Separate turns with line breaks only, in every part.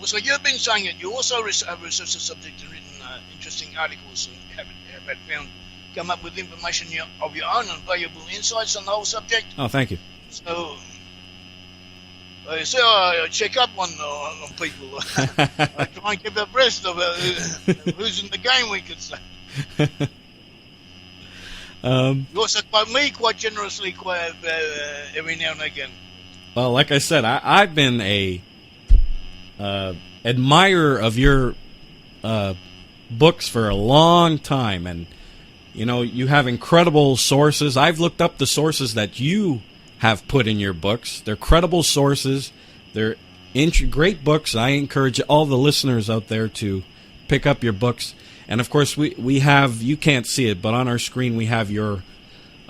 So you've been saying it. You also have researched the subject and written interesting articles and have come up with information of your own and valuable insights on the whole subject.
Oh, thank you.
So I check up on people. I try and keep abreast of who's in the game, we could say. You also quote me quite generously every now and again.
Well, like I said, I've been a admirer of your books for a long time, and you have incredible sources. I've looked up the sources that you have put in your books. They're credible sources. They're great books. I encourage all the listeners out there to pick up your books. And of course, we have, you can't see it, but on our screen we have your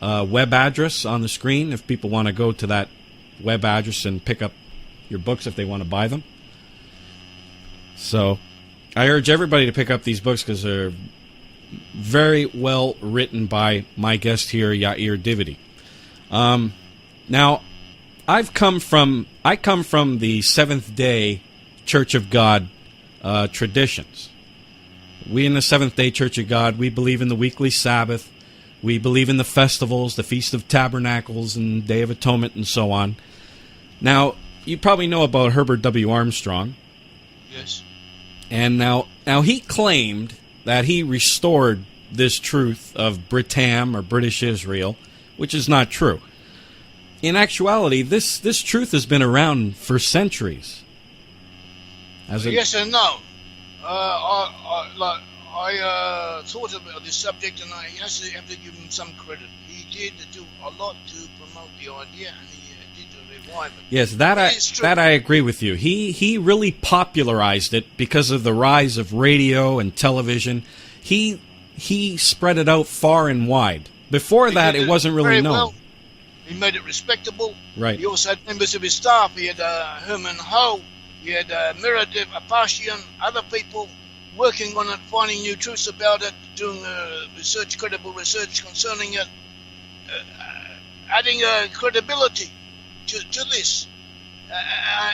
web address on the screen if people want to go to that web address and pick up your books if they want to buy them. So I urge everybody to pick up these books because they're very well written by my guest here, Yair Davidiy. Now, I come from the Seventh-day Church of God traditions. We in the Seventh-day Church of God, we believe in the weekly Sabbath. We believe in the festivals, the Feast of Tabernacles and Day of Atonement and so on. Now, you probably know about Herbert W Armstrong.
Yes.
And now he claimed that he restored this truth of Brit-Am or British Israel, which is not true. In actuality, this truth has been around for centuries.
Yes and no. I thought about this subject, and I have to give him some credit. He did do a lot to promote the idea, and he did revive it.
Yes, that I agree with you. He really popularized it because of the rise of radio and television. He spread it out far and wide. Before that, it wasn't really known.
Well. He made it respectable.
Right.
He also had members of his staff. He had Herman Ho. He had Miradev Apashian, other people working on it, finding new truths about it, doing credible research concerning it, adding credibility to this.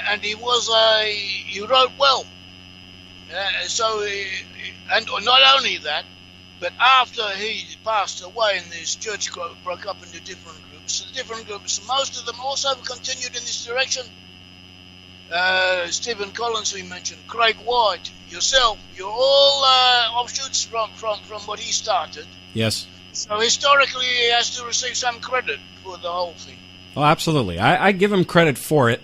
And he wrote well. And not only that, but after he passed away and his church broke up into different groups, most of them also continued in this direction. Stephen Collins, we mentioned, Craig White, yourself, you're all offshoots from what he started.
Yes.
So historically, he has to receive some credit for the whole thing.
Oh, absolutely. I give him credit for it.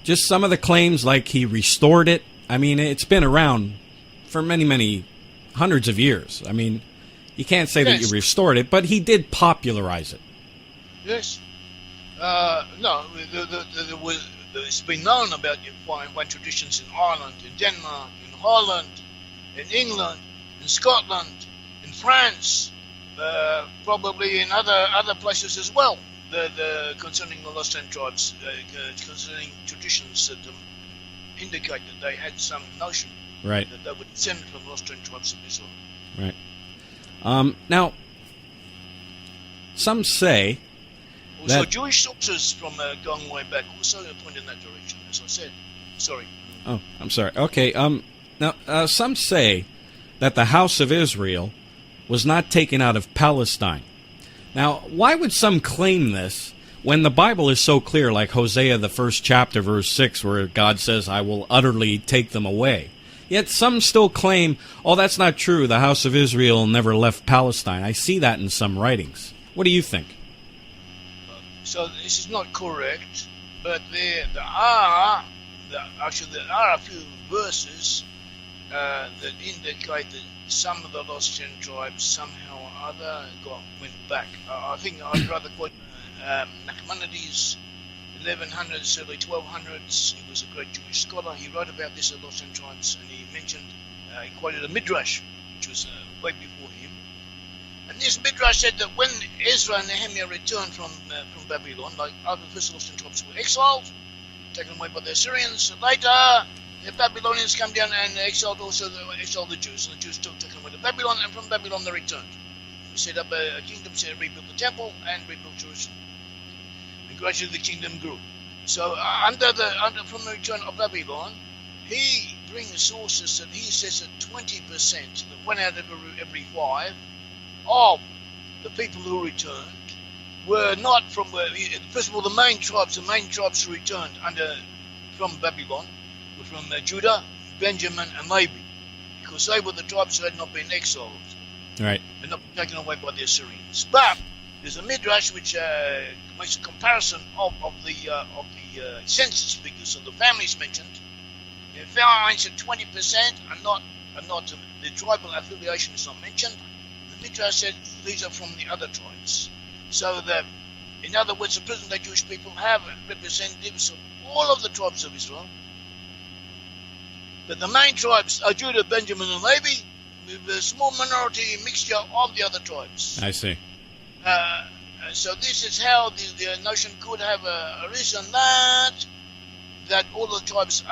Just some of the claims, like he restored it. I mean, it's been around for many, many hundreds of years. I mean, you can't say that you restored it, but he did popularize it.
Yes. No, it's been known about one traditions in Ireland, in Denmark, in Holland, in England, in Scotland, in France, probably in other places as well. Concerning the Lost Ten Tribes, concerning traditions that indicate that they had some notion
right.
that they were descended from the Lost Ten Tribes of Israel.
Right. Now, some say
also Jewish sources from going way back also point in that direction, as I said. Sorry.
Oh, I'm sorry. Okay. Now, some say that the house of Israel was not taken out of Palestine. Now, why would some claim this when the Bible is so clear, like Hosea, the 1st chapter, verse 6, where God says, I will utterly take them away? Yet some still claim, oh, that's not true. The house of Israel never left Palestine. I see that in some writings. What do you think?
So this is not correct, but there are a few verses that indicate that some of the Lost Ten Tribes somehow or other went back. I think I'd rather quote Nachmanides, 1100s, early 1200s. He was a great Jewish scholar. He wrote about this at Lost Ten Tribes, and he mentioned, he quoted a midrash, which was way before him. And this midrash said that when Ezra and Nehemiah returned from Babylon, like other first Lost Ten Tribes were exiled, taken away by the Assyrians. Later, the Babylonians came down and exiled the Jews, and the Jews took them away to Babylon, and from Babylon they returned. They set up a kingdom, rebuilt the temple, and rebuilt Jerusalem. And gradually the kingdom grew. So from the return of Babylon, he bring sources that he says that 20%, that 1 out of every 5 of the people who returned were not from, first of all, the main tribes who returned from Babylon were from Judah, Benjamin, and Levi, because they were the tribes who had not been exiled,
right,
and not taken away by the Assyrians. But there's a midrash which makes a comparison of the census figures of the families mentioned. It finds that 20% are not the tribal affiliation is not mentioned. The midrash said these are from the other tribes. So that, in other words, the present-day Jewish people have representatives of all of the tribes of Israel. But the main tribes are Judah, Benjamin, and Levi, with a small minority mixture of the other tribes.
I see.
So this is how the notion could have arisen that all the tribes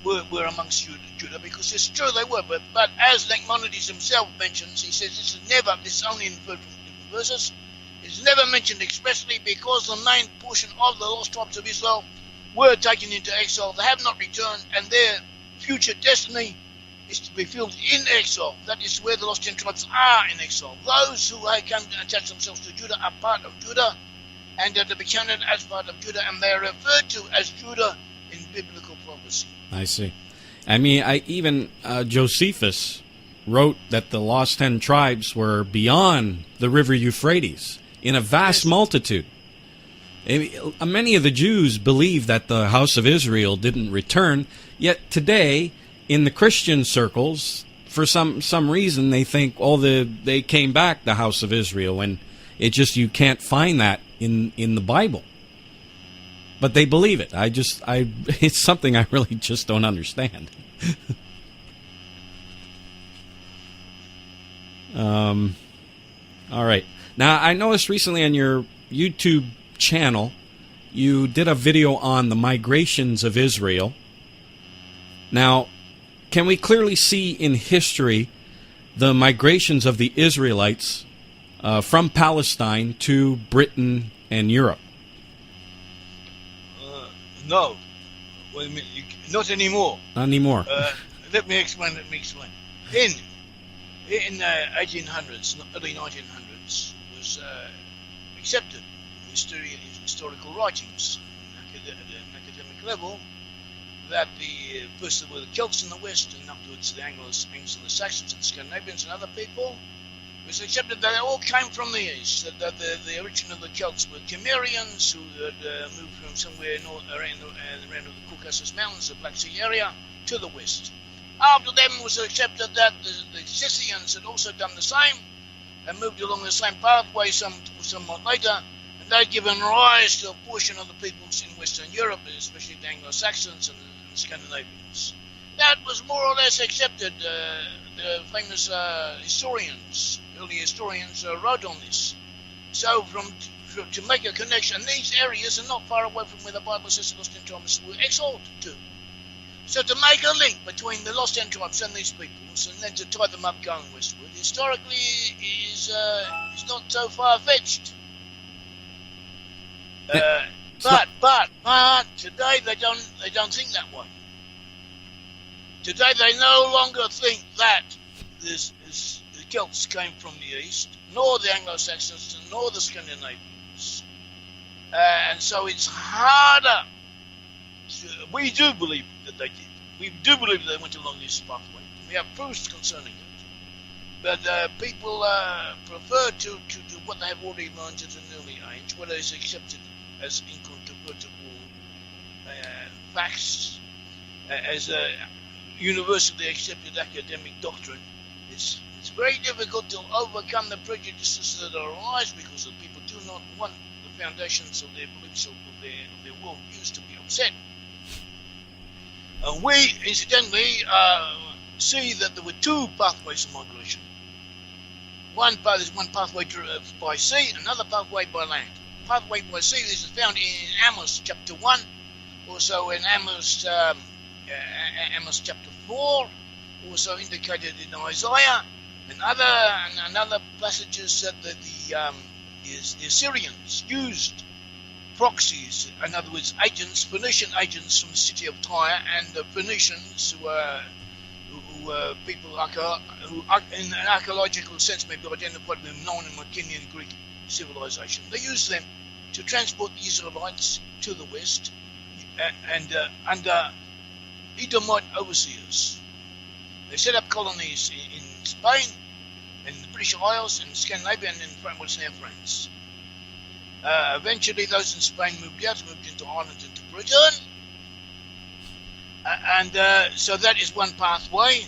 were amongst Judah, because it's true they were. But as Nachmanides himself mentions, he says this is only inferred from different verses. It's never mentioned expressly because the main portion of the lost tribes of Israel were taken into exile. They have not returned, and their future destiny is to be filled in exile. That is where the lost 10 tribes are in exile. Those who come to attach themselves to Judah are part of Judah, and are to be counted as part of Judah, and they are referred to as Judah in biblical prophecy.
I see. I mean, even Josephus wrote that the lost 10 tribes were beyond the river Euphrates in a vast multitude. Many of the Jews believe that the house of Israel didn't return, yet today, in the Christian circles, for some reason, they think they came back, the house of Israel, and you can't find that in the Bible. But they believe it. It's something I really just don't understand. All right. Now, I noticed recently on your YouTube channel, you did a video on the migrations of Israel. Now, can we clearly see in history the migrations of the Israelites from Palestine to Britain and Europe?
No. Well, not anymore.
Not anymore.
Let me explain. In 1800s, early 1900s, was accepted in historical writings at an academic level that first there were the Celts in the West, and afterwards the Anglo-Saxons and Scandinavians and other people. It was accepted that they all came from the East, that the origin of the Celts were Cimmerians who had moved from somewhere around the Caucasus Mountains, the Black Sea area, to the West. After them it was accepted that the Scythians had also done the same and moved along the same pathway somewhat later, and they'd given rise to a portion of the peoples in Western Europe, especially the Anglo-Saxons and the Scandinavians. That was more or less accepted. The famous early historians wrote on this. So to make a connection, these areas are not far away from where the Bible says the lost 10 tribes were exiled to. So to make a link between the lost 10 tribes and these peoples, and then to tie them up going westward, historically is not so far-fetched. But today they don't think that way. Today they no longer think that the Celts came from the East, nor the Anglo-Saxons, nor the Scandinavians. And so it's harder. We do believe that they did. We do believe that they went along this pathway. We have proofs concerning it. But people prefer to do what they have already learned at an early age, what is accepted as incontrovertible facts, as a universally accepted academic doctrine. It's very difficult to overcome the prejudices that arise because the people do not want the foundations of their beliefs of their worldviews to be upset. We, incidentally, see that there were two pathways of migration. One pathway by sea, another pathway by land. Pathway by sea is found in Amos chapter 1, also in Amos chapter 4, also indicated in Isaiah, and other passages that the Assyrians used proxies, in other words, agents, Phoenician agents from the city of Tyre, and the Phoenicians who were people who, in an archaeological sense, may be identified with non-Mycenaean Greek civilization. They used them to transport the Israelites to the west, and under Edomite overseers. They set up colonies in Spain, in the British Isles, in Scandinavia, and in what's now France. Eventually, those in Spain moved into Ireland, into Britain, and so that is one pathway.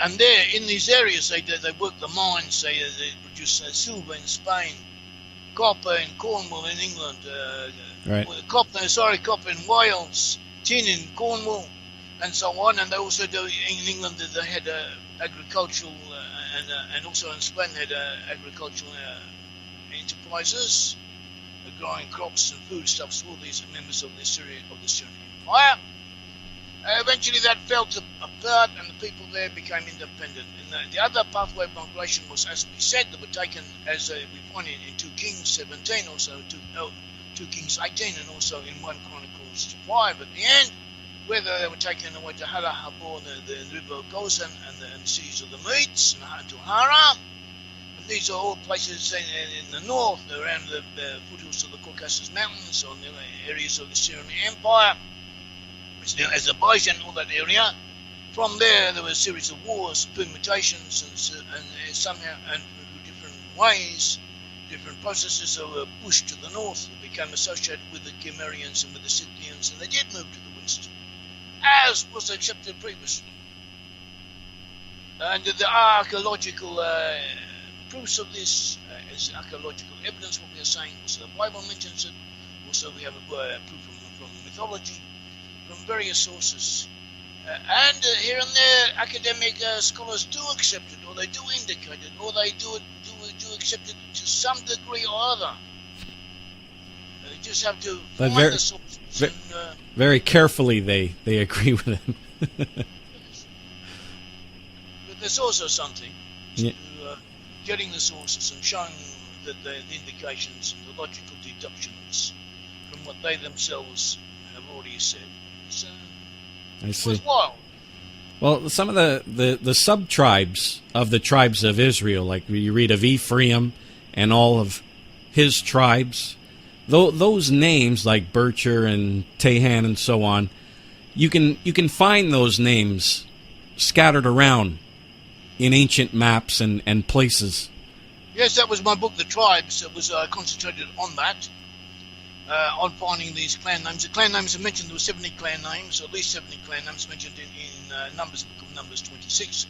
And there, in these areas, they work the mines. They produce silver in Spain, copper in Cornwall in England,
right.
copper in Wales, tin in Cornwall, and so on. And they also do in England. They had agricultural, and also in Spain they had agricultural enterprises, growing crops and foodstuffs for these members of the Syrian Empire. Eventually that fell apart and the people there became independent. And the other pathway of migration was, as we said, they were taken, as we find in 2 Kings 17, also 2 Kings 18, and also in 1 Chronicles 5 at the end, where they were taken away to Hara Habor, the river Gozan, and the cities of the Medes, and to Hara. And these are all places in the north, around the foothills of the Caucasus Mountains, on the areas of the Syrian Empire. It's now Azerbaijan, all that area. From there were a series of wars, permutations, and somehow, and through different ways, different processes that were pushed to the north, they became associated with the Cimmerians and with the Scythians, and they did move to the west, as was accepted previously. And the archaeological proofs of this, as archaeological evidence, what we are saying, also the Bible mentions it, also we have a proof from mythology, from various sources, and here and there academic scholars do accept it, or they do indicate it, or they do accept it to some degree or other. You just have to find the sources.
Very carefully they agree with it.
But there's also something to getting the sources and showing that the indications and the logical deductions from what they themselves have already said.
I see.
It was wild.
Well, some of the subtribes of the tribes of Israel, like you read of Ephraim and all of his tribes, those names like Bircher and Tehan and so on, you can find those names scattered around in ancient maps and places.
Yes, that was my book, The Tribes. It was concentrated on that. On finding these clan names. The clan names are mentioned. There were 70 clan names, or at least 70 clan names mentioned in Numbers, the book of Numbers 26.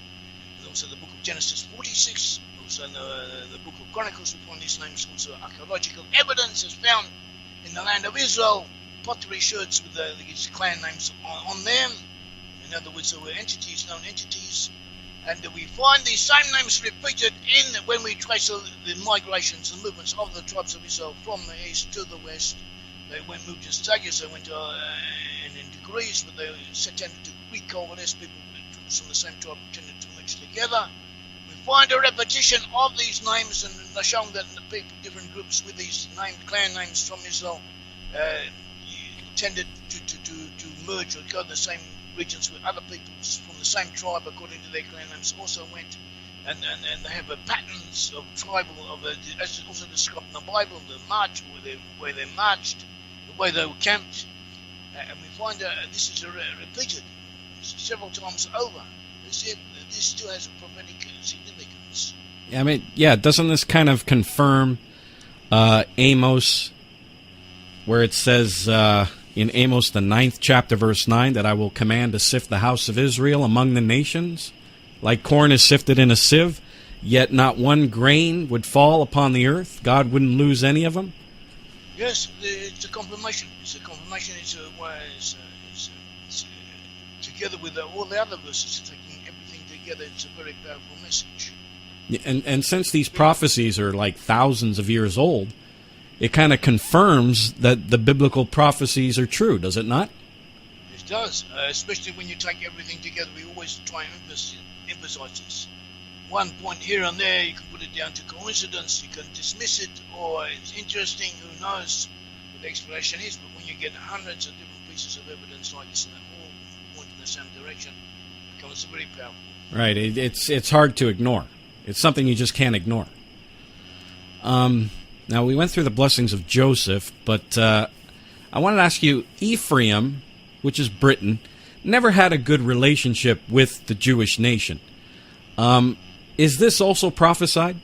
And also the book of Genesis 46. Also in the book of Chronicles, we find these names. Also archaeological evidence is found in the land of Israel. Pottery sherds with these clan names on them. In other words, there were entities, known entities. And we find these same names repeated when we trace the migrations and movements of the tribes of Israel from the east to the west. They moved in stages, they went and in degrees, but they tended to recoalesce. People from the same tribe tended to mix together. We find a repetition of these names, and they're shown that the people, different groups with these clan names from Israel tended to merge or go to the same regions with other peoples from the same tribe according to their clan names also went, and they have patterns of tribal, as also described in the Bible, the march, where they marched, the way they were camped, and we find this is repeated several times over. This still has a prophetic significance.
I mean, yeah, doesn't this kind of confirm Amos, where it says in Amos, the 9th chapter, verse 9, that I will command to sift the house of Israel among the nations, like corn is sifted in a sieve, yet not one grain would fall upon the earth. God wouldn't lose any of them.
Yes, it's a confirmation. It's a confirmation. It's together with all the other verses, taking everything together. It's a very powerful message.
And since these prophecies are like thousands of years old, it kind of confirms that the biblical prophecies are true, does it not?
It does, especially when you take everything together. We always try and emphasize this. One point here and there, you can put it down to coincidence, you can dismiss it, or it's interesting, who knows. the explanation is, but when you get hundreds of different pieces of evidence like this and that all point in the same direction, it becomes very powerful.
Right. It's hard to ignore. It's something you just can't ignore. Now, we went through the blessings of Joseph, but I wanted to ask you, Ephraim, which is Britain, never had a good relationship with the Jewish nation. Is this also prophesied?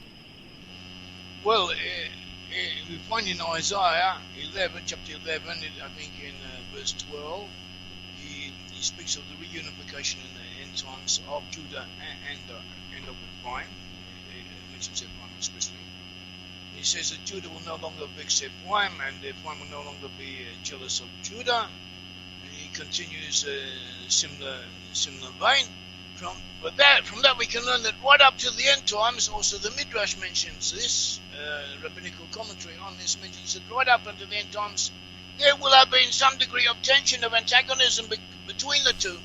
Well, we find in Isaiah 11, chapter 11, I think in verse 12, he speaks of the reunification in the end times of Judah and of Ephraim. He mentions Ephraim especially. He says that Judah will no longer vex Ephraim, and Ephraim will no longer be jealous of Judah. And he continues similar vein. From that we can learn that right up to the end times, also the Midrash mentions this, rabbinical commentary on this mentions that right up until the end times, there will have been some degree of tension, of antagonism between the two.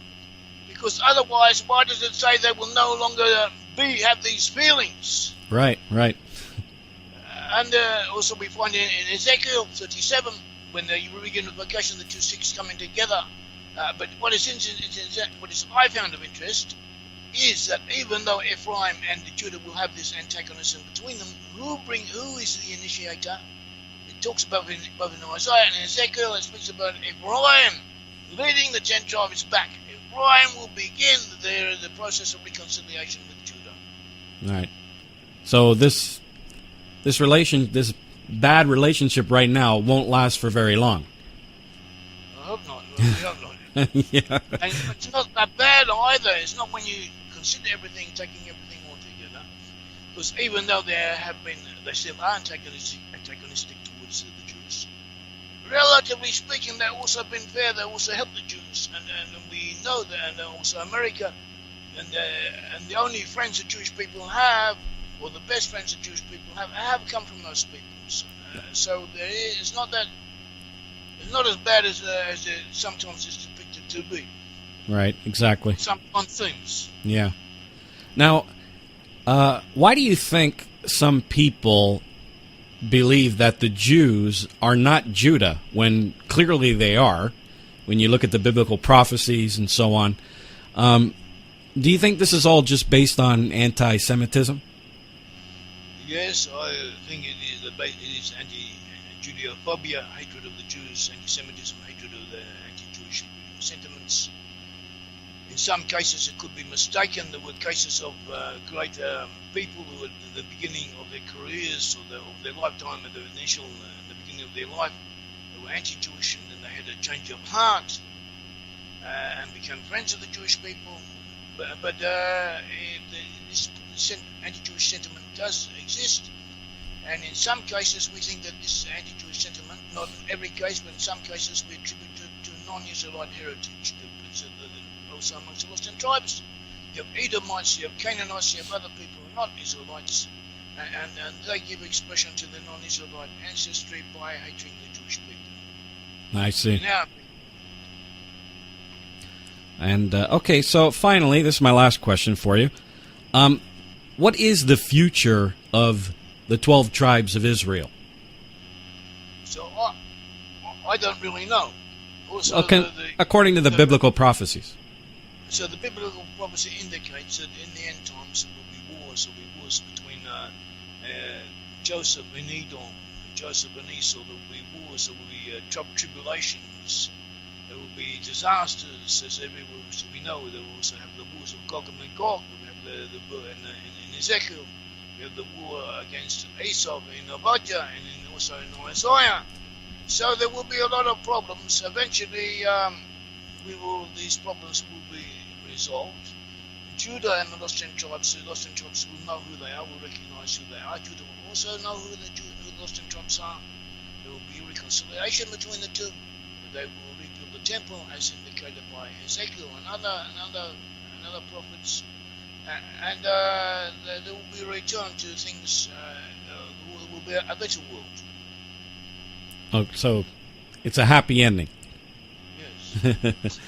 Because otherwise, why does it say they will no longer have these feelings?
Right.
And also we find in Ezekiel 37, when the reunification of the two sticks coming together. But what I found of interest is that even though Ephraim and Judah will have this antagonism between them, who is the initiator? It talks about both in Isaiah and in Ezekiel. It speaks about Ephraim leading the 10 tribes back. Ephraim will begin the process of reconciliation with Judah.
Right. So this bad relationship right now won't last for very long.
I hope not. I hope not.
Yeah.
And it's not that bad either. It's not when you consider everything, taking everything all together. Because even though they still are antagonistic towards the Jews, relatively speaking, they've also been fair. They also helped the Jews, and we know that, and also America, and the only friends that Jewish people have, or the best friends that Jewish people have come from those peoples. So it's not as bad as it sometimes is depicted to be.
Right, exactly.
Some on things.
Yeah. Now, why do you think some people believe that the Jews are not Judah when clearly they are, when you look at the biblical prophecies and so on? Do you think this is all just based on anti-Semitism?
Yes, I think it is anti-Judeophobia, hatred of the Jews, anti-Semitism, hatred of the anti-Jewish sentiments. In some cases it could be mistaken. There were cases of great people who at the beginning of their careers or of their lifetime, at the beginning of their life, they were anti-Jewish, and then they had a change of heart and became friends of the Jewish people. But this anti-Jewish sentiment does exist, and in some cases we think that this anti-Jewish sentiment, not in every case, but in some cases, we attribute to non-Israelite heritage. Also amongst the Lost tribes, you have Edomites, you have Canaanites, you have other people who are not Israelites, and they give expression to their non-Israelite ancestry by hating the Jewish people.
I see.
Now,
And, okay, so finally, this is my last question for you. What is the future of the 12 tribes of Israel?
So I don't really know. Also,
according to the biblical prophecies.
So the biblical prophecy indicates that in the end times there will be wars. There will be wars between Joseph and Edom, Joseph and Esau. There will be wars. There will be tribulations. There will be disasters, as everywhere as we know. There will also have the wars of Gog and Magog. We have the in Ezekiel. We have the war against Esau in Obadiah, and also in Isaiah. So there will be a lot of problems. Eventually, these problems will be resolved. Judah and the Lost tribes will know who they are, will recognize who they are. Judah will also know who the Lost tribes are. There will be reconciliation between the two. They will rebuild the temple, as indicated by Ezekiel and other prophets. And there will be a return to things. There will be a better world.
Oh, so it's a happy ending.
Yes.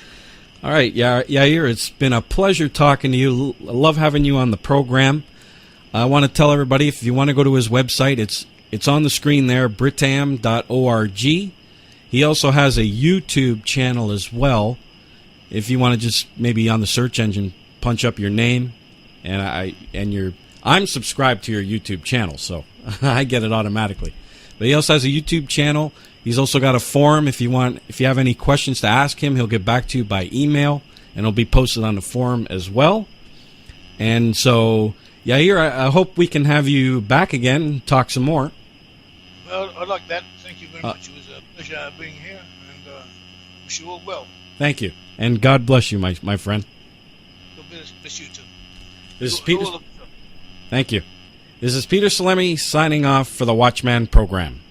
All right, Yair, it's been a pleasure talking to you. I love having you on the program. I want to tell everybody, if you want to go to his website, it's on the screen there, Brit-Am.org. He also has a YouTube channel as well. If you want to just maybe on the search engine punch up your name, I'm subscribed to your YouTube channel, so I get it automatically. But he also has a YouTube channel. He's also got a forum. If you have any questions to ask him, he'll get back to you by email, and it'll be posted on the forum as well. And so, Yair, I hope we can have you back again and talk some more.
Well, I'd like that. Thank you very much. It was a pleasure being here, and wish you all well.
Thank you, and God bless you, my friend.
God bless you too.
This is Peter. Thank you. This is Peter Salemi signing off for the Watchman program.